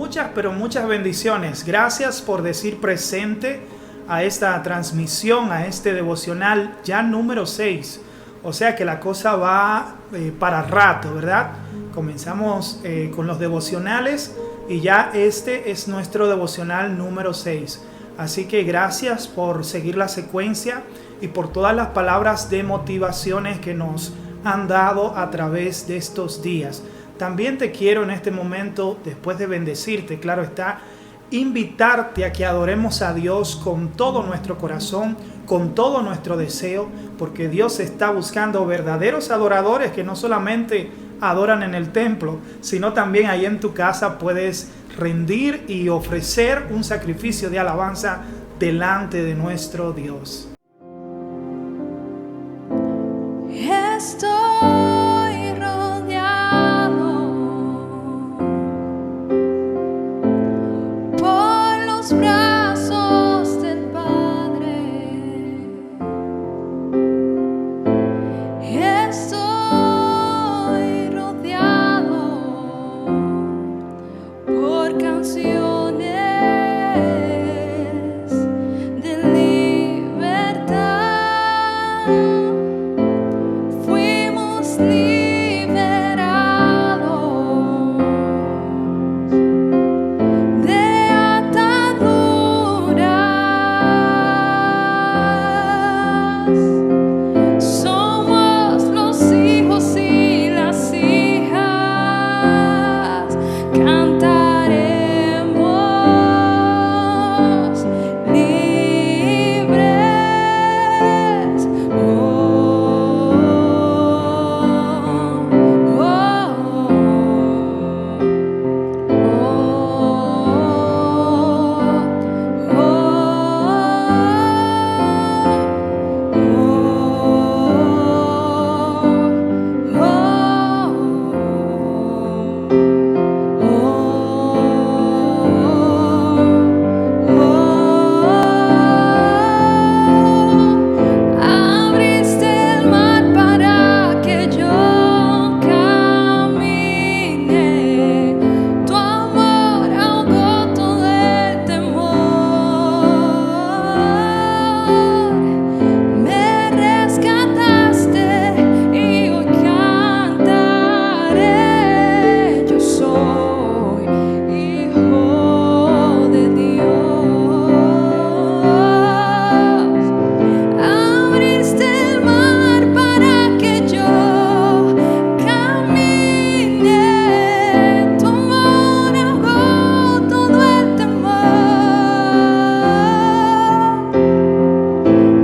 Muchas, pero muchas bendiciones. Gracias por decir presente a esta transmisión, a este devocional ya número 6. O sea que la cosa va para rato, ¿verdad? Comenzamos con los devocionales y ya este es nuestro devocional número 6. Así que gracias por seguir la secuencia y por todas las palabras de motivaciones que nos han dado a través de estos días. También te quiero en este momento, después de bendecirte, claro está, invitarte a que adoremos a Dios con todo nuestro corazón, con todo nuestro deseo, porque Dios está buscando verdaderos adoradores que no solamente adoran en el templo, sino también ahí en tu casa puedes rendir y ofrecer un sacrificio de alabanza delante de nuestro Dios. Estoy rodeado por los brazos del Padre. Estoy rodeado por canciones de libertad. Fuimos liberados de ataduras. Somos los hijos y las hijas. Cantaremos libres. Abriste el mar para que yo camine. Tu amor ahogó todo el temor. Me rescataste y hoy cantaré. Yo soy hijo de Dios. Abriste el mar para que yo camine. Tu amor ahogó todo el temor.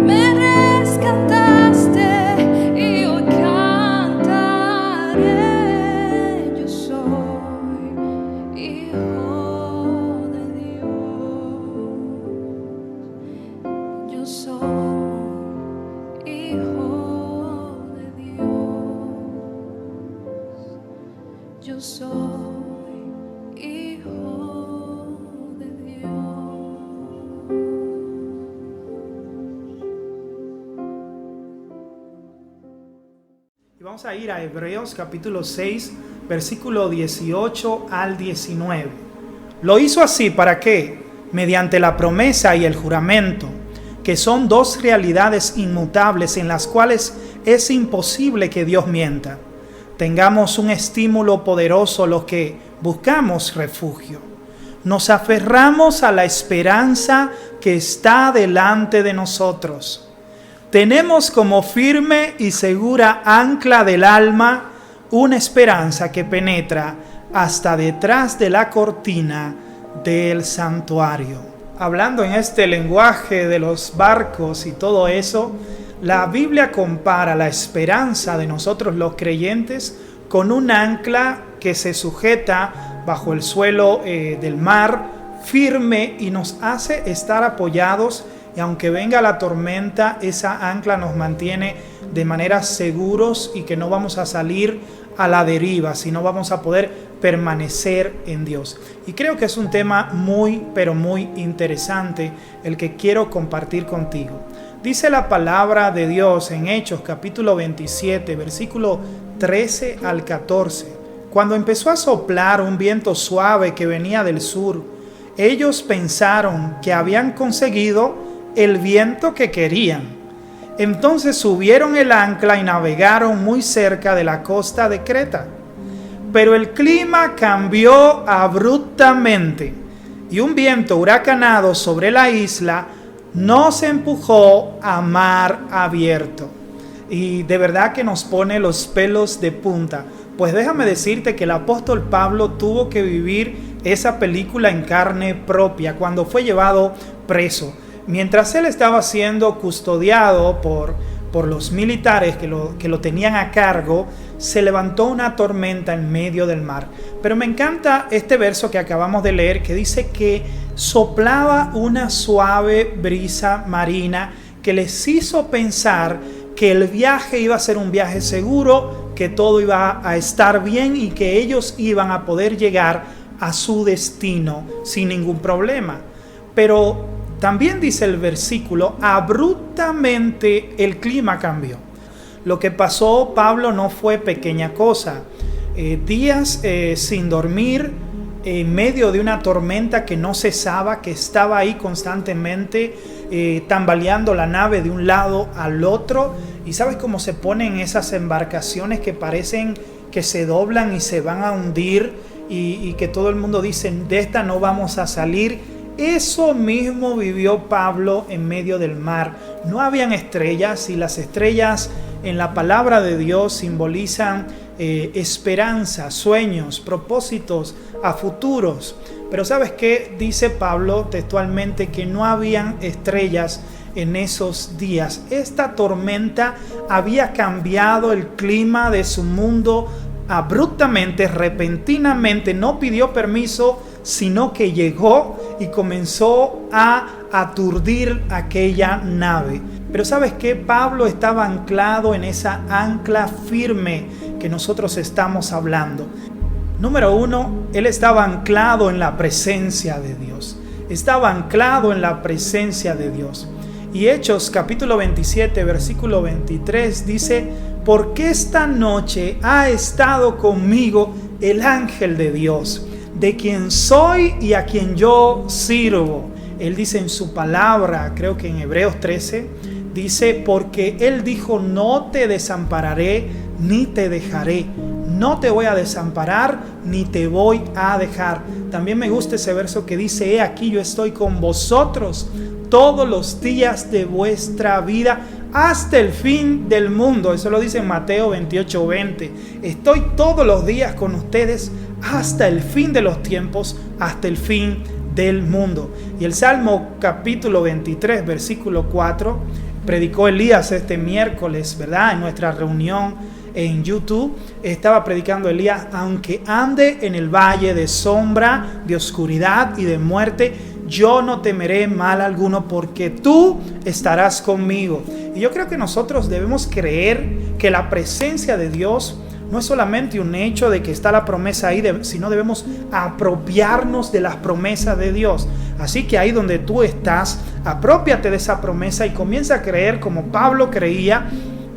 Me rescataste y hoy cantaré. Yo soy hijo de Dios. Yo soy hijo de Dios. Yo soy hijo de Dios. Y vamos a ir a Hebreos capítulo 6, versículo 18 al 19. Lo hizo así para que, mediante la promesa y el juramento, que son dos realidades inmutables en las cuales es imposible que Dios mienta, tengamos un estímulo poderoso los que buscamos refugio. Nos aferramos a la esperanza que está delante de nosotros. Tenemos como firme y segura ancla del alma una esperanza que penetra hasta detrás de la cortina del santuario. Hablando en este lenguaje de los barcos y todo eso, la Biblia compara la esperanza de nosotros los creyentes con un ancla que se sujeta bajo el suelo del mar, firme, y nos hace estar apoyados, y aunque venga la tormenta, esa ancla nos mantiene de manera seguros y que no vamos a salir a la deriva, sino vamos a poder permanecer en Dios. Y creo que es un tema muy, pero muy interesante el que quiero compartir contigo. Dice la palabra de Dios en Hechos capítulo 27, versículo 13 al 14. Cuando empezó a soplar un viento suave que venía del sur, ellos pensaron que habían conseguido el viento que querían. Entonces subieron el ancla y navegaron muy cerca de la costa de Creta. Pero el clima cambió abruptamente y un viento huracanado sobre la isla nos empujó a mar abierto. Y de verdad que nos pone los pelos de punta. Pues déjame decirte que el apóstol Pablo tuvo que vivir esa película en carne propia cuando fue llevado preso. Mientras él estaba siendo custodiado por los militares que lo tenían a cargo, se levantó una tormenta en medio del mar. Pero me encanta este verso que acabamos de leer, que dice que soplaba una suave brisa marina que les hizo pensar que el viaje iba a ser un viaje seguro, que todo iba a estar bien y que ellos iban a poder llegar a su destino sin ningún problema. Pero también dice el versículo, abruptamente el clima cambió. Lo que pasó, Pablo, no fue pequeña cosa. Días sin dormir, en medio de una tormenta que no cesaba, que estaba ahí constantemente, tambaleando la nave de un lado al otro. Y sabes cómo se ponen esas embarcaciones que parecen que se doblan y se van a hundir y que todo el mundo dice, de esta no vamos a salir. Eso mismo vivió Pablo en medio del mar. No habían estrellas, y las estrellas en la palabra de Dios simbolizan esperanza, sueños, propósitos a futuros. Pero ¿sabes qué? Dice Pablo textualmente que no habían estrellas en esos días. Esta tormenta había cambiado el clima de su mundo abruptamente, repentinamente. No pidió permiso, sino que llegó y comenzó a aturdir aquella nave. Pero ¿sabes qué? Pablo estaba anclado en esa ancla firme que nosotros estamos hablando. Número uno, él estaba anclado en la presencia de Dios. Estaba anclado en la presencia de Dios. Y Hechos capítulo 27, versículo 23 dice, porque esta noche ha estado conmigo el ángel de Dios, de quien soy y a quien yo sirvo. Él dice en su palabra, creo que en Hebreos 13, dice, porque él dijo, no te desampararé ni te dejaré. No te voy a desamparar ni te voy a dejar. También me gusta ese verso que dice, he aquí yo estoy con vosotros todos los días de vuestra vida hasta el fin del mundo. Eso lo dice en Mateo 28:20. Estoy todos los días con ustedes hasta el fin de los tiempos, hasta el fin del mundo. Y el Salmo capítulo 23, versículo 4, predicó Elías este miércoles, ¿verdad? En nuestra reunión en YouTube, estaba predicando Elías, aunque ande en el valle de sombra, de oscuridad y de muerte, yo no temeré mal alguno, porque tú estarás conmigo. Y yo creo que nosotros debemos creer que la presencia de Dios no es solamente un hecho de que está la promesa ahí, sino debemos apropiarnos de las promesas de Dios. Así que ahí donde tú estás, apropiate de esa promesa y comienza a creer como Pablo creía,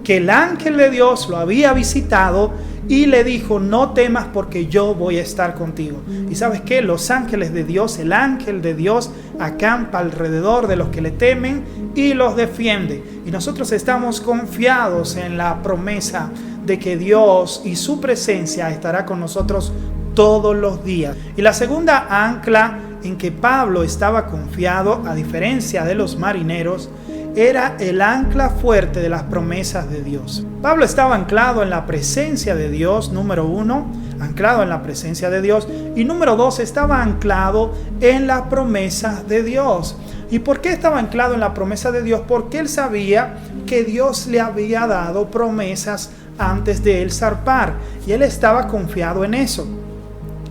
que el ángel de Dios lo había visitado y le dijo, no temas porque yo voy a estar contigo. Y ¿sabes qué? Los ángeles de Dios, el ángel de Dios acampa alrededor de los que le temen y los defiende. Y nosotros estamos confiados en la promesa de que Dios y su presencia estará con nosotros todos los días. Y la segunda ancla en que Pablo estaba confiado, a diferencia de los marineros, era el ancla fuerte de las promesas de Dios. Pablo estaba anclado en la presencia de Dios, número uno, anclado en la presencia de Dios, y número dos, estaba anclado en las promesas de Dios. ¿Y por qué estaba anclado en la promesa de Dios? Porque él sabía que Dios le había dado promesas antes de él zarpar, y él estaba confiado en eso.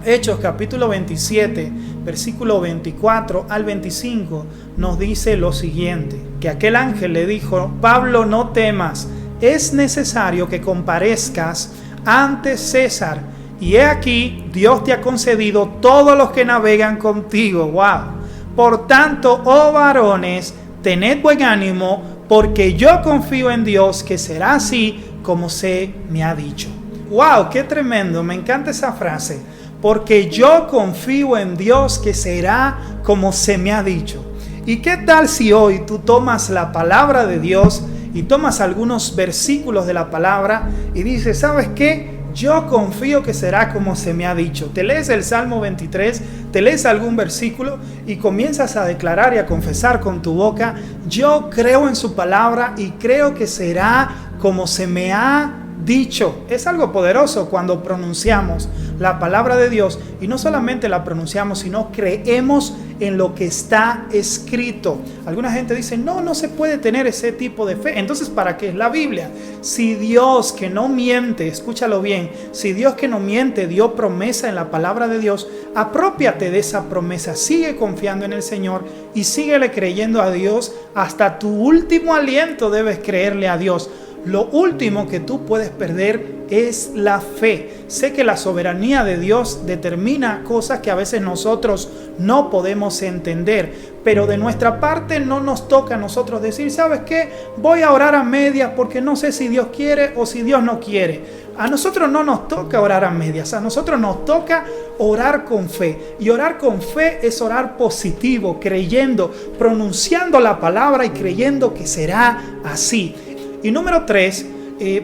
Hechos capítulo 27, versículo 24 al 25 nos dice lo siguiente, que aquel ángel le dijo, Pablo, no temas, es necesario que comparezcas ante César, y he aquí, Dios te ha concedido todos los que navegan contigo. Wow. Por tanto, oh varones, tened buen ánimo, porque yo confío en Dios que será así como se me ha dicho. ¡Wow! ¡Qué tremendo! Me encanta esa frase. Porque yo confío en Dios que será como se me ha dicho. ¿Y qué tal si hoy tú tomas la palabra de Dios y tomas algunos versículos de la palabra y dices, ¿sabes qué? Yo confío que será como se me ha dicho. Te lees el Salmo 23, te lees algún versículo y comienzas a declarar y a confesar con tu boca, yo creo en su palabra y creo que será como se me ha dicho. Es algo poderoso cuando pronunciamos la palabra de Dios y no solamente la pronunciamos, sino creemos en lo que está escrito. Alguna gente dice, no se puede tener ese tipo de fe. Entonces, ¿para qué es la Biblia? Si Dios que no miente, escúchalo bien, si Dios que no miente dio promesa en la palabra de Dios, aprópiate de esa promesa, sigue confiando en el Señor y síguele creyendo a Dios. Hasta tu último aliento debes creerle a Dios. Lo último que tú puedes perder es la fe. Sé que la soberanía de Dios determina cosas que a veces nosotros no podemos entender, pero de nuestra parte no nos toca a nosotros decir, ¿sabes qué? Voy a orar a medias porque no sé si Dios quiere o si Dios no quiere. A nosotros no nos toca orar a medias, a nosotros nos toca orar con fe. Y orar con fe es orar positivo, creyendo, pronunciando la palabra y creyendo que será así. Y número 3,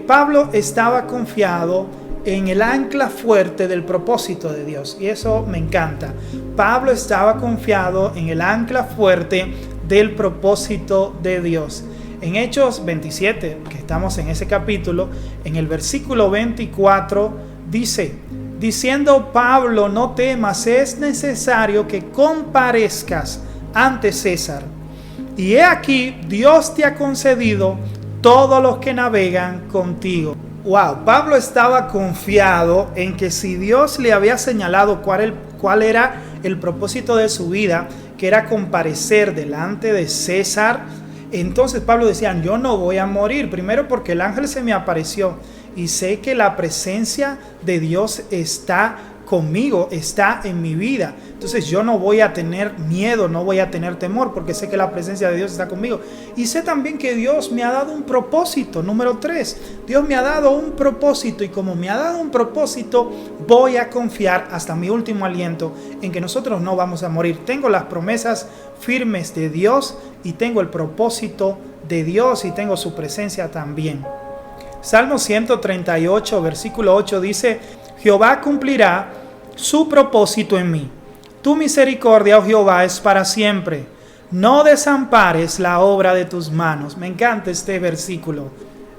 Pablo estaba confiado en el ancla fuerte del propósito de Dios. Y eso me encanta. Pablo estaba confiado en el ancla fuerte del propósito de Dios. En Hechos 27, que estamos en ese capítulo, en el versículo 24, dice, diciendo Pablo, no temas, es necesario que comparezcas ante César. Y he aquí, Dios te ha concedido todos los que navegan contigo. Wow, Pablo estaba confiado en que si Dios le había señalado cuál era el propósito de su vida, que era comparecer delante de César, entonces Pablo decía, yo no voy a morir. Primero porque el ángel se me apareció y sé que la presencia de Dios está conmigo, está en mi vida. Entonces yo no voy a tener miedo, no voy a tener temor, porque sé que la presencia de Dios está conmigo. Y sé también que Dios me ha dado un propósito. Número 3, Dios me ha dado un propósito, y como me ha dado un propósito, voy a confiar hasta mi último aliento en que nosotros no vamos a morir. Tengo las promesas firmes de Dios y tengo el propósito de Dios y tengo su presencia también. Salmo 138, versículo 8 dice, Jehová cumplirá su propósito en mí. Tu misericordia, oh Jehová, es para siempre. No desampares la obra de tus manos. Me encanta este versículo.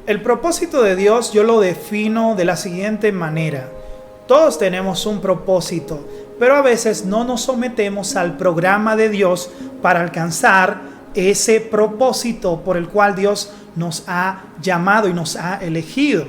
El propósito de Dios yo lo defino de la siguiente manera. Todos tenemos un propósito, pero a veces no nos sometemos al programa de Dios para alcanzar ese propósito por el cual Dios nos ha llamado y nos ha elegido.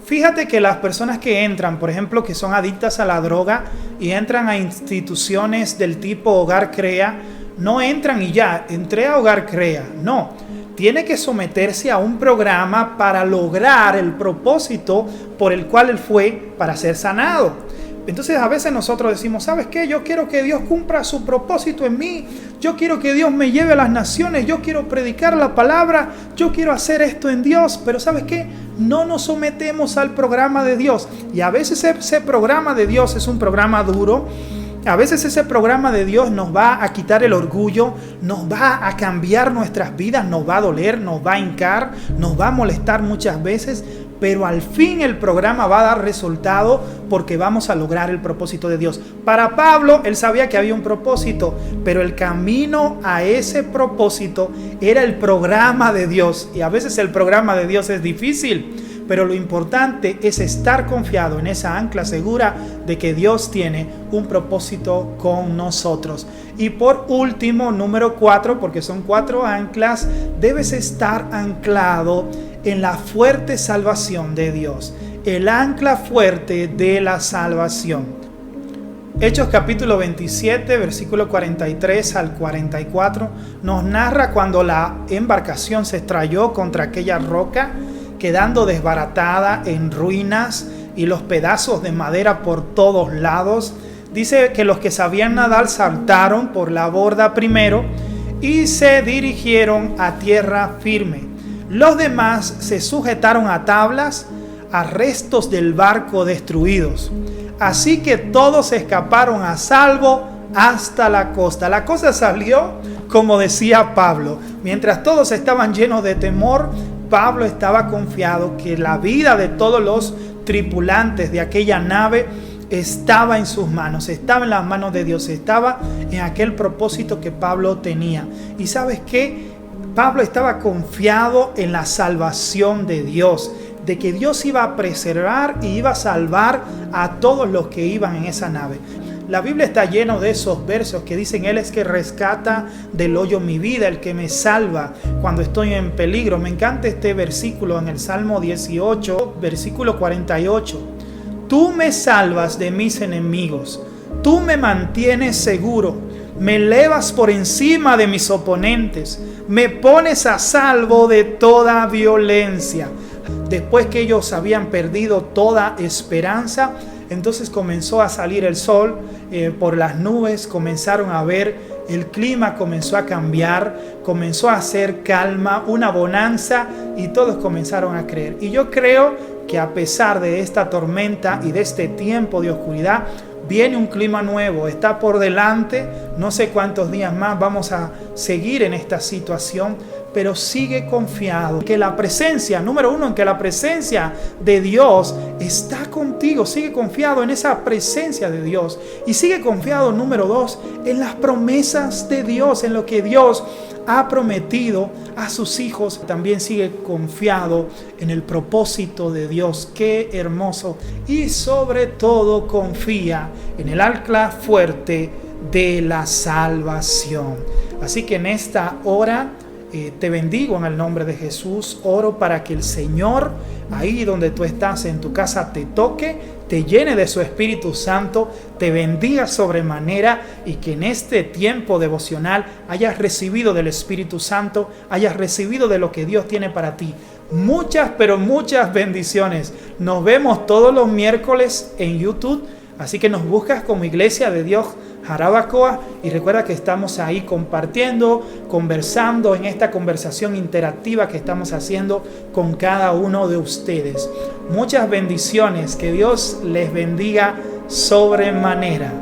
Fíjate que las personas que entran, por ejemplo, que son adictas a la droga y entran a instituciones del tipo Hogar Crea, no entran y ya, entré a Hogar Crea. No, tiene que someterse a un programa para lograr el propósito por el cual él fue para ser sanado. Entonces a veces nosotros decimos, ¿sabes qué? Yo quiero que Dios cumpla su propósito en mí. Yo quiero que Dios me lleve a las naciones. Yo quiero predicar la palabra. Yo quiero hacer esto en Dios. Pero ¿sabes qué? No nos sometemos al programa de Dios. Y a veces ese programa de Dios es un programa duro. A veces ese programa de Dios nos va a quitar el orgullo, nos va a cambiar nuestras vidas, nos va a doler, nos va a hincar, nos va a molestar muchas veces, pero al fin el programa va a dar resultado porque vamos a lograr el propósito de Dios. Para Pablo, él sabía que había un propósito, pero el camino a ese propósito era el programa de Dios. Y a veces el programa de Dios es difícil, pero lo importante es estar confiado en esa ancla segura de que Dios tiene un propósito con nosotros. Y por último, número 4, porque son 4 anclas, debes estar anclado en la fuerte salvación de Dios. El ancla fuerte de la salvación. Hechos capítulo 27, versículo 43 al 44, nos narra cuando la embarcación se estrelló contra aquella roca, quedando desbaratada en ruinas y los pedazos de madera por todos lados. Dice que los que sabían nadar saltaron por la borda primero y se dirigieron a tierra firme. Los demás se sujetaron a tablas a restos del barco destruidos. Así que todos escaparon a salvo hasta la costa. La cosa salió como decía Pablo. Mientras todos estaban llenos de temor, Pablo estaba confiado que la vida de todos los tripulantes de aquella nave estaba en sus manos, estaba en las manos de Dios, estaba en aquel propósito que Pablo tenía. ¿Y sabes qué? Pablo estaba confiado en la salvación de Dios, de que Dios iba a preservar y iba a salvar a todos los que iban en esa nave. La Biblia está llena de esos versos que dicen: Él es que rescata del hoyo mi vida, el que me salva cuando estoy en peligro. Me encanta este versículo en el Salmo 18, versículo 48. Tú me salvas de mis enemigos, tú me mantienes seguro, me elevas por encima de mis oponentes, me pones a salvo de toda violencia. Después que ellos habían perdido toda esperanza, entonces comenzó a salir el sol por las nubes, comenzaron a ver, el clima comenzó a cambiar, comenzó a hacer calma, una bonanza, y todos comenzaron a creer. Y yo creo que a pesar de esta tormenta y de este tiempo de oscuridad, viene un clima nuevo, está por delante, no sé cuántos días más vamos a seguir en esta situación, pero sigue confiado que la presencia, número uno, en que la presencia de Dios está contigo. Sigue confiado en esa presencia de Dios. Y sigue confiado, número dos, en las promesas de Dios, en lo que Dios ha prometido a sus hijos. También sigue confiado en el propósito de Dios. Qué hermoso. Y sobre todo confía en el ancla fuerte de la salvación. Así que en esta hora te bendigo en el nombre de Jesús. Oro para que el Señor, ahí donde tú estás en tu casa, te toque, te llene de su Espíritu Santo, te bendiga sobremanera, y que en este tiempo devocional hayas recibido del Espíritu Santo, hayas recibido de lo que Dios tiene para ti. Muchas, pero muchas bendiciones. Nos vemos todos los miércoles en YouTube, así que nos buscas como Iglesia de Dios Jarabacoa, y recuerda que estamos ahí compartiendo, conversando en esta conversación interactiva que estamos haciendo con cada uno de ustedes. Muchas bendiciones, que Dios les bendiga sobremanera.